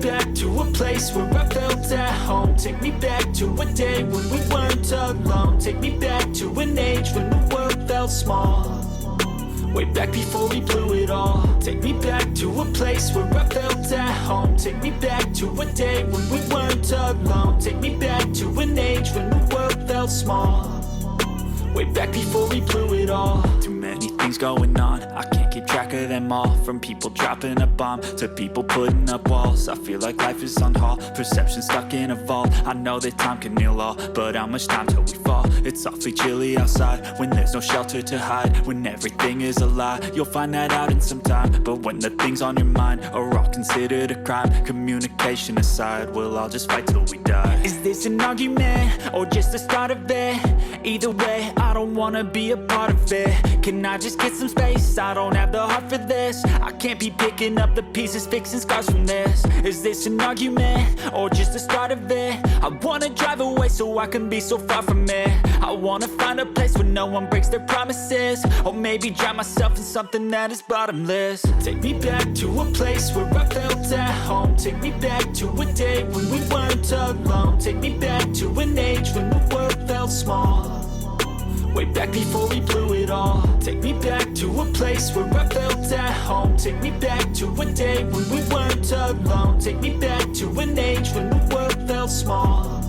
back to a place where I felt at home. Take me back to a day when we weren't alone. Take me back to an age when the world felt small. Way back before we blew it all. Take me back to a place where I felt at home. Take me back to a day when we weren't alone. Take me back to an age when the world felt small. Way back before we blew it all. Too many things going on, I can't keep track of them all. From people dropping a bomb to people putting up walls. I feel like life is on hold, perception stuck in a vault. I know that time can heal all, but how much time till we fall? It's awfully chilly outside when there's no shelter to hide. When everything is a lie, you'll find that out in some time. But when the things on your mind are all considered a crime, communication aside, we'll all just fight till we die. Is this an argument or just the start of it? Either way, I don't wanna be a part of it. Can I just get some space? I don't have the heart for this. I can't be picking up the pieces, fixing scars from this. Is this an argument or just the start of it? I wanna drive away so I can be so far from it. I wanna find a place where no one breaks their promises. Or maybe drown myself in something that is bottomless. Take me back to a place where I felt at home. Take me back to a day when we weren't alone. Take me back to an age when the world felt small. Way back before we blew it all. Take me back to a place where I felt at home. Take me back to a day when we weren't alone. Take me back to an age when the world felt small.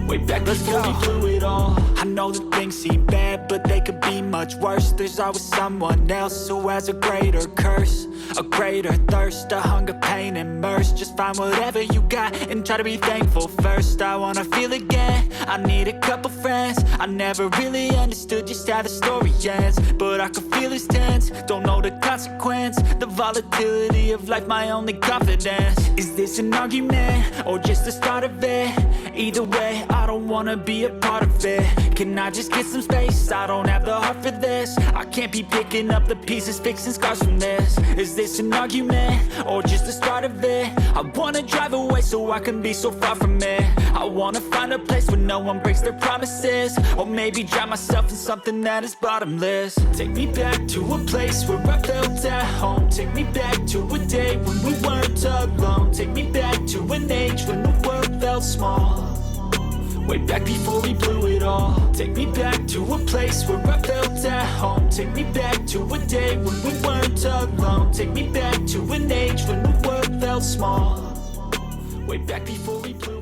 Way back before we blew it all. I know that things seem bad, but they could be much worse. There's always someone else who has a greater curse, a greater thirst, a hunger, pain, and mercy. Just find whatever you got and try to be thankful first. I wanna feel again, I need a couple friends. I never really understood just how the story ends, but I can feel it's tense, don't know the consequence. The volatility of life, my only confidence. Is this an argument or just the start of it? Either way, I don't wanna be a part of it. Can I just get some space? I don't have the heart for this. I can't be picking up the pieces, fixing scars from this. Is this an argument or just the start of it? I wanna drive away so I can be so far from it. I wanna find a place where no one breaks their promises. Or maybe drown myself in something that is bottomless. Take me back to a place where I felt at home. Take me back to a day when we weren't alone. Take me back to an age when the world felt small. Way back before we blew it all. Take me back to a place where I felt at home. Take me back to a day when we weren't alone. Take me back to an age when the world felt small. Way back before we blew